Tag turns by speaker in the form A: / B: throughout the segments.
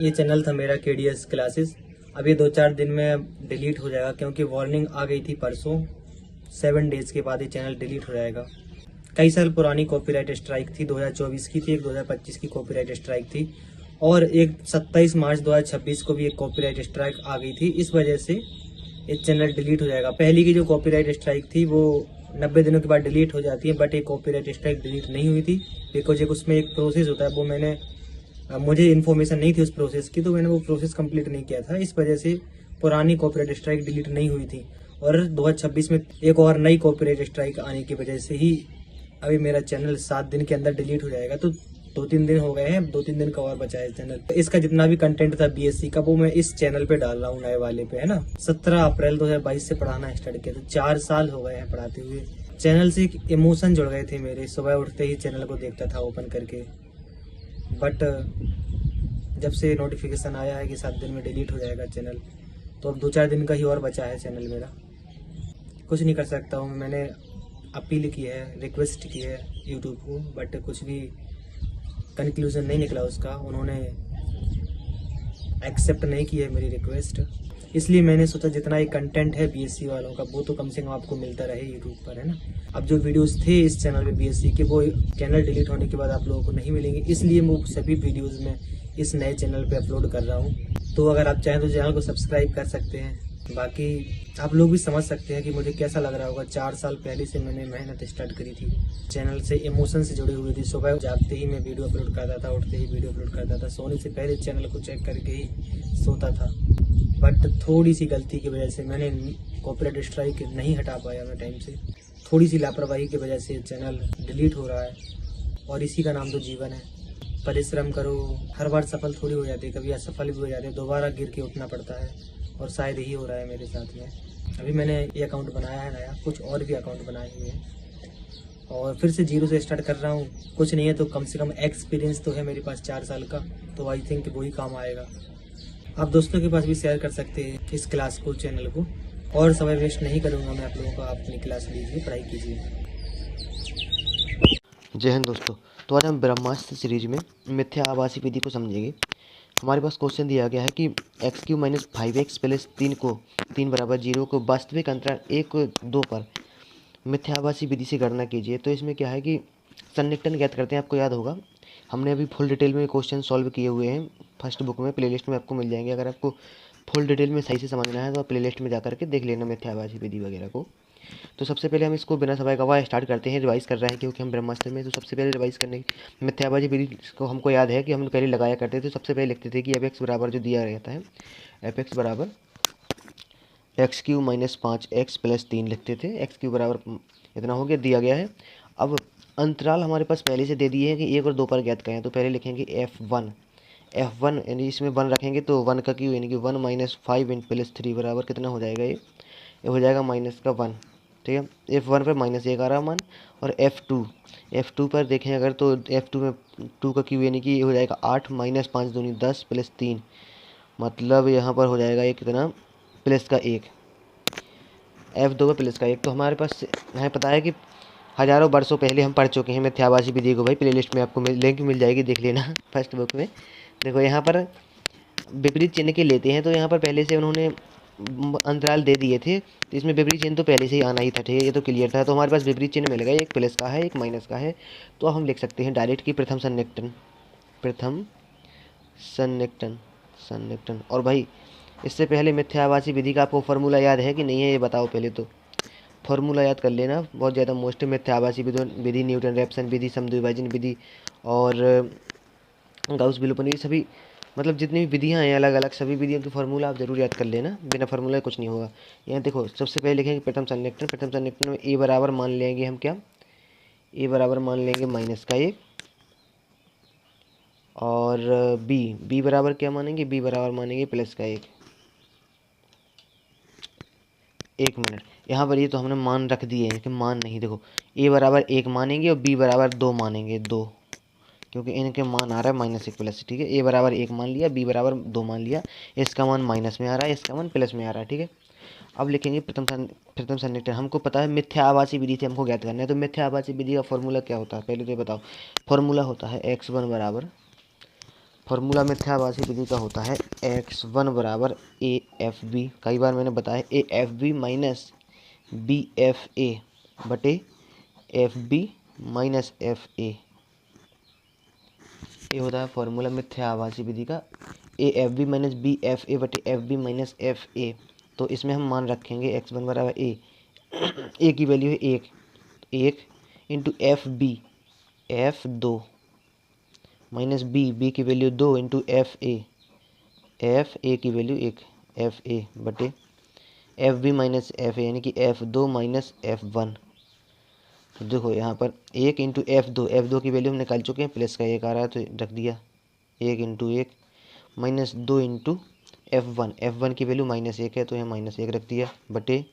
A: ये चैनल था मेरा KDS क्लासेस। अब ये 2-4 दिन में डिलीट हो जाएगा क्योंकि वार्निंग आ गई थी परसों। 7 डेज के बाद ये चैनल डिलीट हो जाएगा। कई साल पुरानी कॉपीराइट स्ट्राइक थी, 2024 की थी, एक 2025 की कॉपीराइट स्ट्राइक थी और एक 27 मार्च 2026 को भी एक कॉपीराइट स्ट्राइक आ गई थी। इस वजह से ये चैनल डिलीट हो जाएगा। पहली की जो कॉपीराइट स्ट्राइक थी वो 90 दिनों के बाद डिलीट हो जाती है, बट एक कॉपीराइट स्ट्राइक डिलीट नहीं हुई थी बिकॉज एक उसमें एक प्रोसेस होता है, वो मैंने मुझे इन्फॉर्मेशन नहीं थी उस प्रोसेस की, तो मैंने वो प्रोसेस कंप्लीट नहीं किया था। इस वजह से पुरानी कॉपीराइट स्ट्राइक डिलीट नहीं हुई थी और 2026 में एक और नई कॉपीराइट स्ट्राइक आने की वजह से ही अभी मेरा चैनल 7 दिन के अंदर डिलीट हो जाएगा। तो 2-3 दिन हो गए हैं, 2-3 दिन का और बचा है चैनल। इसका जितना भी कंटेंट था BSc का वो मैं इस चैनल पे डाल रहा हूँ, नए वाले पे, है ना। 17 अप्रैल 2022 से पढ़ाना स्टार्ट किया, तो 4 साल हो गए हैं पढ़ाते हुए। चैनल से एक इमोशन जुड़ गए थे मेरे। सुबह उठते ही चैनल को देखता था ओपन करके, बट जब से नोटिफिकेशन आया है कि 7 दिन में डिलीट हो जाएगा चैनल, तो अब 2-4 दिन का ही और बचा है चैनल मेरा। कुछ नहीं कर सकता हूँ। मैंने अपील की है, रिक्वेस्ट की है यूट्यूब को, बट कुछ भी कंक्लूजन नहीं निकला उसका। उन्होंने एक्सेप्ट नहीं की है मेरी रिक्वेस्ट। इसलिए मैंने सोचा जितना ये कंटेंट है BSc वालों का वो तो कम से कम आपको मिलता रहे यूट्यूब पर, है ना। अब जो वीडियोस थे इस चैनल पे BSc के, वो चैनल डिलीट होने के बाद आप लोगों को नहीं मिलेंगे, इसलिए मैं सभी वीडियोस में इस नए चैनल पे अपलोड कर रहा हूँ। तो अगर आप चाहें तो चैनल को सब्सक्राइब कर सकते हैं। बाकी आप लोग भी समझ सकते हैं कि मुझे कैसा लग रहा होगा। 4 साल पहले से मैंने मेहनत स्टार्ट करी थी, चैनल से इमोशन से जुड़ी हुई थी। सुबह जागते ही मैं वीडियो अपलोड करता था, उठते ही वीडियो अपलोड करता था, सोने से पहले चैनल को चेक करके ही सोता था। बट थोड़ी सी गलती की वजह से मैंने कॉपीराइट स्ट्राइक नहीं हटा पाया मैं टाइम से। थोड़ी सी लापरवाही की वजह से चैनल डिलीट हो रहा है और इसी का नाम तो जीवन है। परिश्रम करो, हर बार सफल थोड़ी हो जाती है, कभी असफल भी हो जाते हैं, दोबारा गिर के उठना पड़ता है और शायद यही हो रहा है मेरे साथ में। अभी मैंने ये अकाउंट बनाया है नया, कुछ और भी अकाउंट बनाए हुए हैं और फिर से जीरो से स्टार्ट कर रहा हूँ। कुछ नहीं है तो कम से कम एक्सपीरियंस तो है मेरे पास 4 साल का, तो आई थिंक वही काम आएगा। आप दोस्तों के पास भी शेयर कर सकते हैं इस क्लास को, चैनल को। और समय वेस्ट नहीं करूँगा मैं आप लोगों को। आप अपनी क्लास लीजिए, पढ़ाई कीजिए।
B: जय हिंद दोस्तों। तो आज हम ब्रह्मास्त्र सीरीज में मिथ्या आभासी विधि को समझेंगे। हमारे पास क्वेश्चन दिया गया है कि x³ माइनस 5x प्लस 3 को 3 बराबर 0 को वास्तविक अंतराल 1-2 पर मिथ्या आभासी विधि से गणना कीजिए। तो इसमें क्या है कि सन्निकटन ज्ञात करते हैं। आपको याद होगा हमने अभी फुल डिटेल में क्वेश्चन सॉल्व किए हुए हैं, फर्स्ट बुक में, प्लेलिस्ट में आपको मिल जाएंगे। अगर आपको फुल डिटेल में सही से समझना है तो आप प्लेलिस्ट में जा करके देख लेना मिथ्या आभासी विधि वगैरह को। तो सबसे पहले हम इसको बिना समय गवाए स्टार्ट करते हैं। रिवाइज कर रहे हैं क्योंकि हम ब्रह्मास्त्र में। तो सबसे पहले रिवाइज करने मिथ्याबाजी विधि को हमको याद है कि हम पहले लगाया करते थे। तो सबसे पहले लिखते थे कि f(x) बराबर जो दिया रहता है, f(x) बराबर x³ माइनस 5x प्लस 3 लिखते थे। x³ बराबर इतना हो गया, दिया गया है। अब अंतराल हमारे पास पहले से दे दिए हैं कि 1 और 2 पर ज्ञात करें। तो पहले लिखेंगे f1 यानी इसमें 1 रखेंगे तो 1 का क्यू यानी कि 1 माइनस 5 इन प्लस 3 बराबर कितना हो जाएगा, ये हो जाएगा माइनस का 1। ठीक है, f1 पर -1 आ रहा मान। और f2 पर देखें अगर तो f2 में 2 का क्यू यानी कि हो जाएगा 8 माइनस 5 दूनी 10 प्लस 3, मतलब यहाँ पर हो जाएगा ये कितना, प्लस का 1। f2 पर प्लस का 1। तो हमारे पास है पता है कि हज़ारों वर्षों पहले हम पढ़ चुके हैं मिथ्याभासी विधि को। भाई प्लेलिस्ट में आपको लिंक मिल जाएगी, देख लेना फर्स्ट बुक में। देखो यहाँ पर विपरीत चिन्ह के लेते हैं तो यहाँ पर पहले से उन्होंने अंतराल दे दिए थे, तो इसमें विपरीत चिन्ह तो पहले से ही आना ही था। ठीक है, ये तो क्लियर था। तो हमारे पास विपरीत चिन्ह मिल गया, एक प्लस का है एक माइनस का है। तो हम लिख सकते हैं डायरेक्ट कि प्रथम सन्निकटन। और भाई इससे पहले मिथ्याभासी विधि का आपको फार्मूला याद है कि नहीं है, ये बताओ पहले तो। फार्मूला याद कर लेना, बहुत ज़्यादा मोस्ट मिथ्याभासी विधि, न्यूटन रैप्सन विधि, समद्विभाजन विधि और गाउस विलोपन, ये सभी मतलब जितनी भी विधियाँ हैं अलग अलग, सभी विधियों की फार्मूला आप जरूर याद कर लेना। बिना फार्मूला कुछ नहीं होगा। यहाँ देखो सबसे पहले लिखेंगे प्रथम सन्निकटन में ए बराबर मान लेंगे हम क्या, ए बराबर मान लेंगे माइनस का 1। और बी बराबर क्या मानेंगे, बी बराबर मानेंगे प्लस का 1। एक मिनट, यहाँ पर ये तो हमने मान रख दिए हैं कि मान नहीं, देखो ए बराबर 1 मानेंगे और बी बराबर 2 मानेंगे, 2, क्योंकि इनके मान आ रहा है -1 प्लस। ठीक है, ए बराबर 1 मान लिया, बी बराबर 2 मान लिया, इसका मान माइनस में आ रहा है, इसका मान प्लस में आ रहा है। ठीक है, अब लिखेंगे प्रथम सन्निकटन। हमको पता है मिथ्या आभासी विधि से हमको ज्ञात करना है। तो मिथ्या आभासी विधि का फॉर्मूला क्या होता है पहले तो ये बताओ। फॉर्मूला होता है x1 बराबर फॉर्मूला मिथ्याभासी विधि का होता है x1 बराबर ए एफ बी, कई बार मैंने बताया a f B minus b f ए बटे F B minus F a, ये होता है फॉर्मूला मिथ्याभासी विधि का, a f B minus b f ए बटे F B minus F a. तो इसमें हम मान रखेंगे x1 बराबर ए की वैल्यू है एक into F B F 2 minus B की वैल्यू 2 इंटू एफ ए की वैल्यू 1 एफ ए बटे F B minus F A, यानी कि एफ 2 माइनस एफ 1। तो देखो यहाँ पर 1 इंटू एफ 2 की वैल्यू हम निकाल चुके हैं, प्लस का 1 आ रहा है तो रख दिया 1 इंटू 1 माइनस 2 इंटू एफ 1 की वैल्यू माइनस 1 है तो यहाँ माइनस 1 रख दिया बटे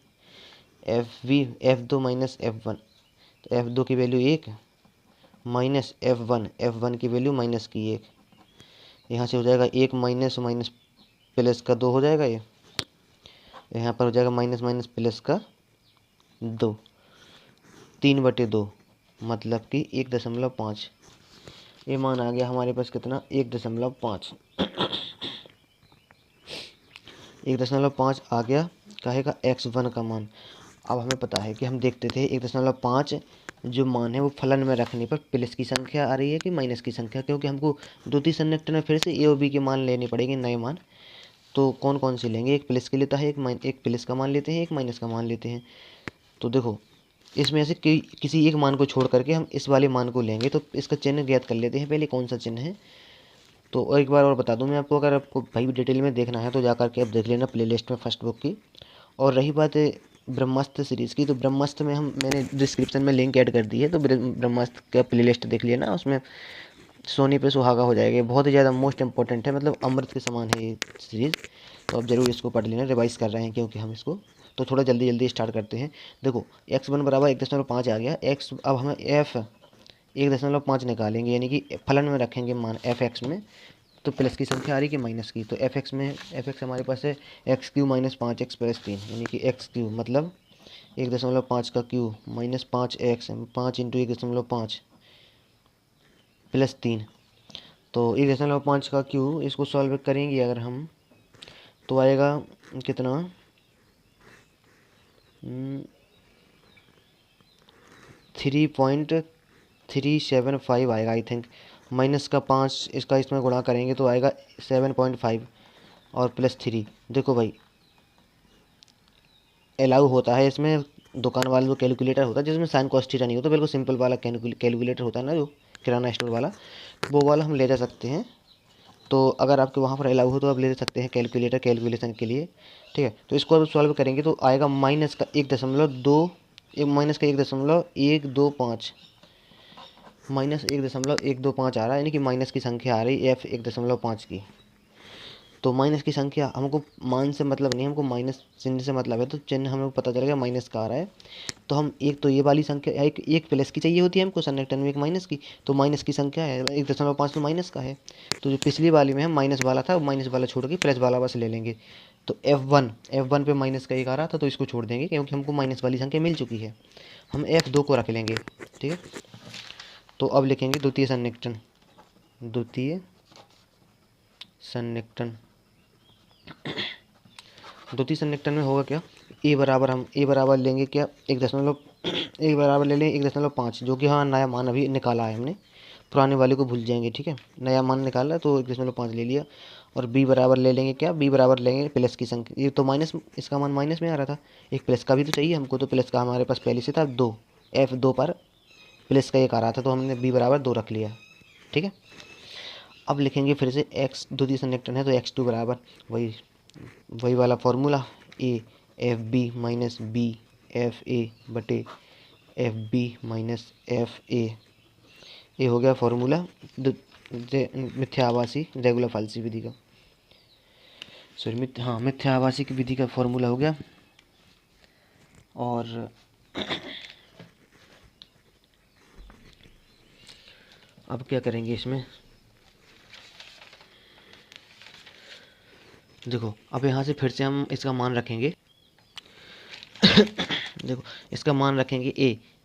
B: एफ 2 माइनस एफ 1, तो एफ 2 की वैल्यू 1 माइनस एफ 1 की वैल्यू माइनस की 1, यहाँ से हो जाएगा 1 माइनस माइनस प्लस का 2 हो जाएगा, ये यहाँ पर हो जाएगा माइनस माइनस प्लस का 2, 3/2 मतलब कि 1.5। ये मान आ गया हमारे पास कितना 1.5, 1.5 आ गया काहे का x1 का मान। अब हमें पता है कि हम देखते थे 1.5 जो मान है वो फलन में रखने पर प्लस की संख्या आ रही है कि माइनस की संख्या, क्योंकि हमको द्वितीय सन्निकटन में फिर से ए और बी के मान लेने पड़ेंगे नए मान। तो कौन कौन से लेंगे, एक प्लस के लेता है, एक प्लस का मान लेते हैं, एक माइनस का मान लेते हैं। तो देखो इसमें से किसी एक मान को छोड़ करके हम इस वाले मान को लेंगे, तो इसका चिन्ह ज्ञात कर लेते हैं पहले कौन सा चिन्ह है। तो एक बार और बता दूं मैं आपको, अगर आपको भाई डिटेल में देखना है तो जा करके आप देख लेना प्लेलिस्ट में फर्स्ट बुक की। और रही बात ब्रह्मास्त्र सीरीज़ की, तो ब्रह्मास्त्र में मैंने डिस्क्रिप्शन में लिंक ऐड कर दी है, तो ब्रह्मास्त्र का प्लेलिस्ट देख लेना, उसमें सोनी पे सुहागा हो जाएगा। बहुत ही ज़्यादा मोस्ट इंपॉर्टेंट है, मतलब अमृत के समान है ये सीरीज़, तो आप ज़रूर इसको पढ़ लेना, रिवाइज़ कर रहे हैं क्योंकि हम इसको। तो थोड़ा जल्दी जल्दी स्टार्ट करते हैं। देखो x1 बराबर 1.5 आ गया, x अब हमें f 1.5 निकालेंगे, यानी कि फलन में रखेंगे मान एफ एक्स में, तो प्लस की संख्या आ रही कि माइनस की। तो एफ एक्स हमारे पास है x³ माइनस 5x प्लस 3, यानी कि x³ मतलब 1.5 का Q minus 5x 5 into 1.5 plus 3। तो 1.5 का क्यू इसको सॉल्व करेंगे अगर हम, तो आएगा कितना 3.375 आएगा आई थिंक। माइनस का 5 इसका इसमें गुणा करेंगे तो आएगा 7.5 और प्लस 3। देखो भाई अलाउ होता है इसमें, दुकान वाला जो कैलकुलेटर होता है जिसमें साइन कॉस थीटा नहीं होता, बिल्कुल सिंपल वाला कैलकुलेटर होता है ना, जो किराना स्टोर वाला, वो वाला हम ले जा सकते हैं। तो अगर आपके वहाँ पर अलाउ हो तो आप ले सकते हैं कैलकुलेटर कैलकुलेशन के लिए, ठीक है। तो इसको अब सॉल्व करेंगे तो आएगा माइनस का 1.2 माइनस का 1.125 माइनस 1.125 आ रहा है, यानी कि माइनस की संख्या आ रही है f 1.5 की। तो माइनस की संख्या हमको मान से मतलब नहीं, हमको माइनस चिन्ह से मतलब है, तो चिन्ह हमें पता चलेगा माइनस का आ रहा है। तो हम एक तो ये वाली संख्या एक प्लस की चाहिए होती है हमको सन्निकटन में, एक माइनस की, तो माइनस की संख्या है 1.5 तो माइनस का है। तो जो पिछली वाली में हम माइनस वाला था, माइनस वाला छोड़ के प्लस वाला बस ले लेंगे। तो F1 पे माइनस का 1 आ रहा था तो इसको छोड़ देंगे क्योंकि हमको माइनस वाली संख्या मिल चुकी है। हम F2 को रख लेंगे, ठीक है। तो अब लिखेंगे द्वितीय सन्निकटन, द्वितीय सन्निकटन में होगा क्या, ए बराबर लेंगे क्या 1 बराबर ले लें 1.5, जो कि हाँ नया मान अभी निकाला है हमने, पुराने वाले को भूल जाएंगे, ठीक है। नया मान निकाला तो 1.5 ले लिया। और बी बराबर ले लेंगे क्या, बी बराबर लेंगे प्लस की संख्या, ये तो माइनस, इसका मान माइनस में आ रहा था, एक प्लस का भी तो चाहिए हमको, तो प्लस का हमारे पास पहले से था 2, F2 पर प्लस का 1 आ रहा था तो हमने बी बराबर 2 रख लिया, ठीक है। अब लिखेंगे फिर से x द्वितीय सन्निकटन है तो x2 बराबर वही वाला formula a f B minus b f ए बटे F B minus F a, ये हो गया फॉर्मूला मिथ्या आभासी रेगुलर फाल्सी विधि का, सॉरी मिथ्या आभासी की विधि का फॉर्मूला हो गया। और अब क्या करेंगे इसमें, देखो अब यहाँ से फिर से हम इसका मान रखेंगे देखो इसका मान रखेंगे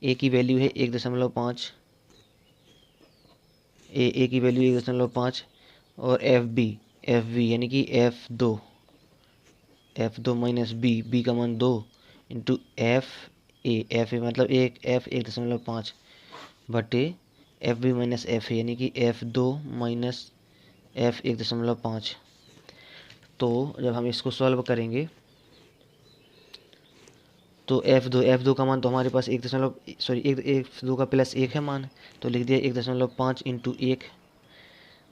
B: ए की वैल्यू है 1.5, ए की वैल्यू 1.5, और एफ बी यानी कि एफ दो माइनस बी का मान 2 इंटू एफ ए मतलब एफ 1.5 बटे F B minus F A यानी कि एफ दो माइनस एफ 1.5। तो जब हम इसको सॉल्व करेंगे तो एफ दो का मान तो हमारे पास एफ दो का प्लस 1 है मान, तो लिख दिया 1.5 इंटू 1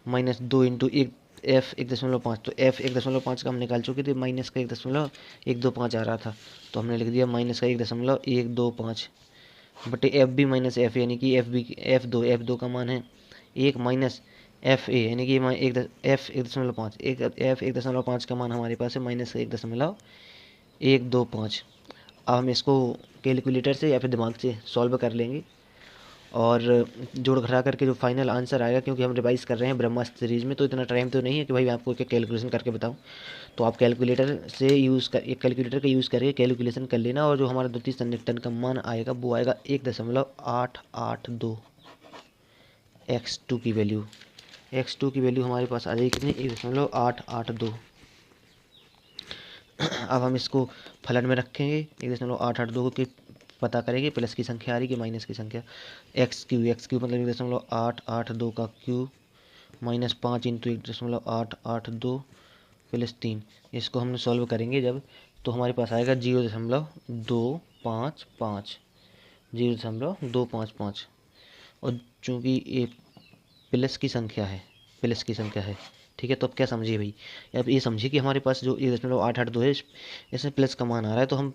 B: माइनस 2 इंटू एक एफ 1.5। तो एफ 1.5 का हम निकाल चुके थे, माइनस का 1.125 आ रहा था, तो हमने लिख दिया माइनस का 1.125 बटे एफ बी माइनस एफ यानी कि एफ दो का मान है 1 माइनस एफ ए यानी कि एफ 1.5 का मान हमारे पास है माइनस का 1.125। अब हम इसको कैलकुलेटर से या फिर दिमाग से सॉल्व कर लेंगे और जोड़ घटा करके जो फाइनल आंसर आएगा, क्योंकि हम रिवाइज कर रहे हैं ब्रह्मास्त्र सीरीज में तो इतना टाइम तो नहीं है कि भाई मैं आपको कैलकुलेशन करके बताऊं। तो आप कैलकुलेटर का यूज़ करके कैलकुलेशन कर लेना, और जो हमारा द्वितीय संयुक्तन का मान आएगा वो आएगा 1.882। x2 की वैल्यू हमारे पास आ जाएगी कितनी, 1.882। अब हम इसको फलन में रखेंगे, 1.882 को पता करेंगे प्लस की संख्या आ रही कि माइनस की संख्या, एक्स क्यू मतलब 1.882 का क्यू माइनस 5 इंटू 1.882 प्लस 3। इसको हमने सॉल्व करेंगे जब, तो हमारे पास आएगा 0.255, 0.255। और चूँकि ये प्लस की संख्या है, ठीक है। तो अब क्या समझिए भाई, अब ये समझिए कि हमारे पास जो 1.882 है इसमें प्लस का मान आ रहा है, तो हम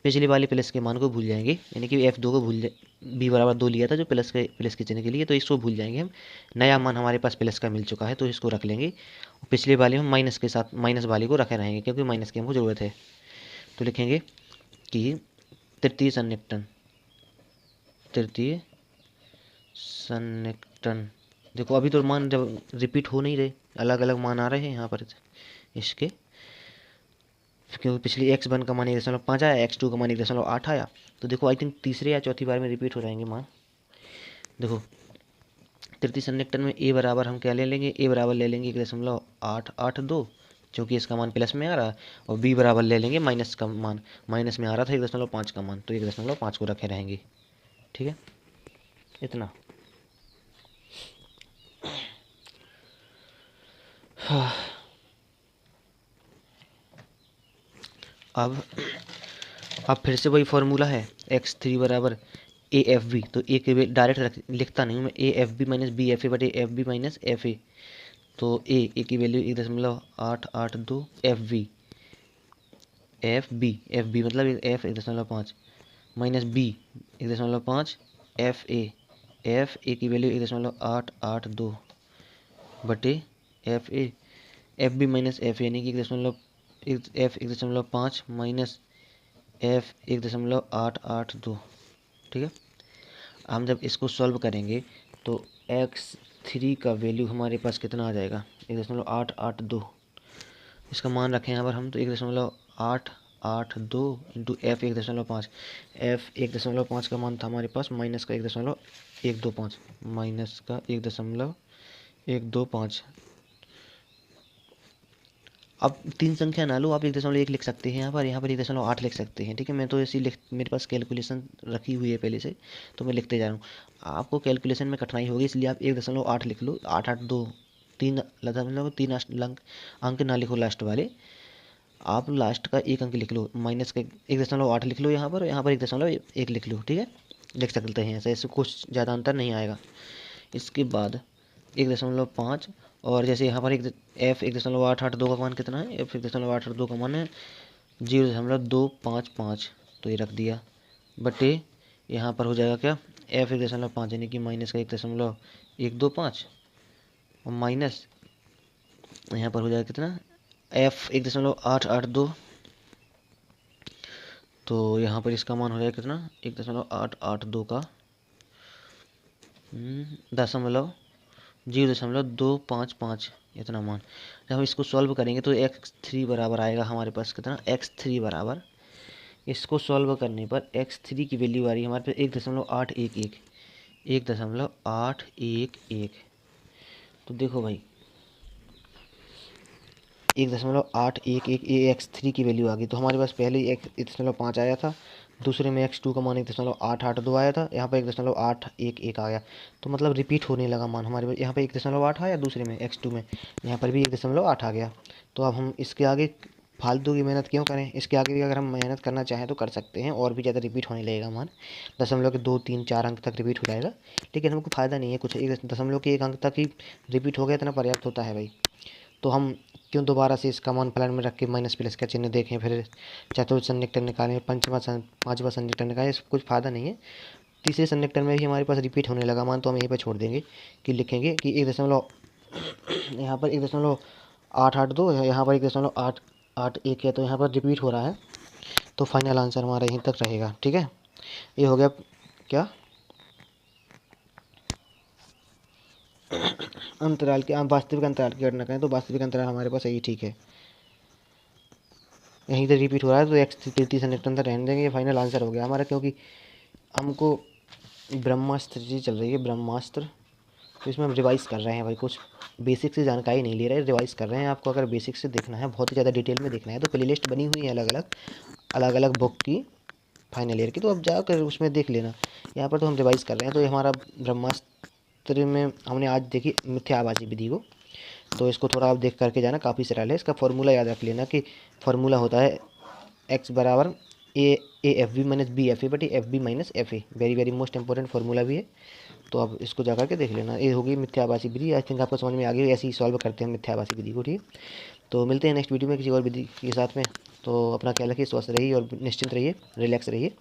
B: पिछले वाले प्लस के मान को भूल जाएंगे, यानी कि f2 को b बराबर 2 लिया था जो प्लस के चिन्ह के लिए, तो इसको भूल जाएंगे हम। नया मान हमारे पास प्लस का मिल चुका है तो इसको रख लेंगे, और पिछले वाले हम माइनस के साथ माइनस वाले को रखे रहेंगे क्योंकि माइनस की हमको ज़रूरत है। तो लिखेंगे कि तृतीय सन्निकटन, देखो अभी तो मान जब रिपीट हो नहीं रहे, अलग अलग मान आ रहे हैं यहाँ पर इसके, क्योंकि पिछली x1 का मान 1.5 आया, x2 का मान 1.8 आया, तो देखो आई थिंक तीसरे या चौथी बार में रिपीट हो जाएंगे मान। देखो तृतीय सन्निकटन में a बराबर हम क्या ले लेंगे, a बराबर ले लेंगे 1.882 क्योंकि इसका मान प्लस में आ रहा है, और b बराबर ले लेंगे माइनस का मान, माइनस में आ रहा था 1.5 का मान, तो 1.5 को रखे रहेंगे, ठीक है इतना। अब फिर से वही फॉर्मूला है, x3 बराबर ए एफ बी, तो ए के डायरेक्ट लिखता नहीं हूँ मैं, a f B minus b f ए बटे F B minus F a. तो ए की वैल्यू 1.882 एफ बी मतलब एफ 1.5 माइनस बी 1.5 एफ ए की वैल्यू 1.882 बटे एफ बी माइनस एफ यानी कि एफ 1.5 माइनस एफ 1.882, ठीक है। हम जब इसको सॉल्व करेंगे तो x3 का वैल्यू हमारे पास कितना आ जाएगा, 1.882। इसका मान रखें यहाँ पर हम, तो 1.882 इंटू एफ 1.5, एफ 1.5 का मान था हमारे पास माइनस का 1.125, माइनस का 1.125। अब तीन संख्या ना लो, आप 1.1 लिख सकते हैं यहाँ पर 1.8 लिख सकते हैं, ठीक है। मैं तो ऐसी मेरे पास कैलकुलेशन रखी हुई है पहले से, तो मैं लिखते जा रहा हूँ। आपको कैलकुलेशन में कठिनाई होगी इसलिए आप 1.8 लिख लो, 882 तीन लगा मतलब 3 अंक ना लिखो लास्ट वाले, आप लास्ट का एक अंक लिख लो, माइनस का 1.8 लिख लो यहाँ पर, और यहाँ पर 1.1 लिख लो, ठीक है। लिख सकते हैं ऐसे कुछ ज़्यादा अंतर नहीं आएगा। इसके बाद 1.5, और जैसे यहाँ पर एफ 1.882 का मान कितना है, एफ 1.882 का मान है 0.255, तो ये रख दिया बटे यहाँ पर हो जाएगा क्या, एफ 1.5 यानी कि माइनस का 1.125, और माइनस यहाँ पर हो जाएगा कितना, एफ 1.882, तो यहाँ पर इसका मान हो जाएगा कितना 1.882 का 0.255 इतना मान। जब हम इसको सॉल्व करेंगे तो x3 बराबर आएगा हमारे पास कितना, x3 बराबर, इसको सॉल्व करने पर x3 की वैल्यू आ रही है हमारे पास 1.811। तो देखो भाई 1.811 ये x3 की वैल्यू आ गई। तो हमारे पास पहले 1.5 आया था, दूसरे में x2 का मान 1.882 आया था, यहाँ पर 1.811 आ गया। तो मतलब रिपीट होने लगा मान हमारे पास, यहाँ पर 1.8 आया, दूसरे में x2 में यहाँ पर भी 1.8 आ गया। तो अब हम इसके आगे फालतू की मेहनत क्यों करें, इसके आगे भी अगर हम मेहनत करना चाहें तो कर सकते हैं, और भी ज़्यादा रिपीट होने लगेगा मान, दशमलव के 2 3 4 अंक तक रिपीट हो जाएगा। लेकिन हमको फ़ायदा नहीं है कुछ, एक दशमलव के 1 अंक तक ही रिपीट हो गया, इतना पर्याप्त होता है भाई। तो हम क्यों दोबारा से इसका मान प्लान में रख के माइनस प्लस का चिन्ह देखें, फिर चतुर्थ संयुक्तर निकालें, पाँचवा संयुक्तर निकालें, इससे कुछ फ़ायदा नहीं है। तीसरे संयुक्तर में भी हमारे पास रिपीट होने लगा मान, तो हम यहीं पर छोड़ देंगे कि लिखेंगे कि 1 यहाँ पर 1.882 है, यहाँ पर 1.881 है, तो यहाँ पर रिपीट हो रहा है। तो फाइनल आंसर हमारा यहीं तक रहेगा। ठीक है, ये हो गया क्या, अंतराल के, आप वास्तविक अंतराल की गणना करें तो वास्तविक अंतराल हमारे पास यही ठीक है, यहीं से रिपीट हो रहा है, तो एक्स तृतीय संयुक्त अंतर रहने देंगे, ये फाइनल आंसर हो गया हमारा। क्योंकि हमको ब्रह्मास्त्र जी चल रही है, ब्रह्मास्त्र, तो इसमें हम रिवाइज़ कर रहे हैं भाई, कुछ बेसिक से जानकारी नहीं ले रहे, रिवाइज़ कर रहे हैं। आपको अगर बेसिक से देखना है, बहुत ही ज़्यादा डिटेल में देखना है, तो प्ले लिस्ट बनी हुई है अलग अलग बुक की फाइनल ईयर की, तो अब जाकर उसमें देख लेना। यहाँ पर तो हम रिवाइज़ कर रहे हैं। तो ये हमारा ब्रह्मास्त्र में हमने आज देखी मिथ्या आभासी विधि को, तो इसको थोड़ा आप देख करके जाना, काफ़ी सरल है। इसका फॉर्मूला याद रख लेना कि फॉर्मूला होता है x बराबर a f B minus b f a बटी f B minus F a, very very most important formula भी है। तो अब इसको जा करके देख लेना। ये होगी मिथ्याभासी विधि। आई थिंक आपको समझ में आ गई, ऐसे ही सॉल्व करते हैं मिथ्याभासी विधि को। ठीक, तो मिलते हैं नेक्स्ट वीडियो में किसी और विधि के साथ में। तो अपना ख्याल रखिए, स्वस्थ रहिए और निश्चिंत रहिए, रिलैक्स रहिए।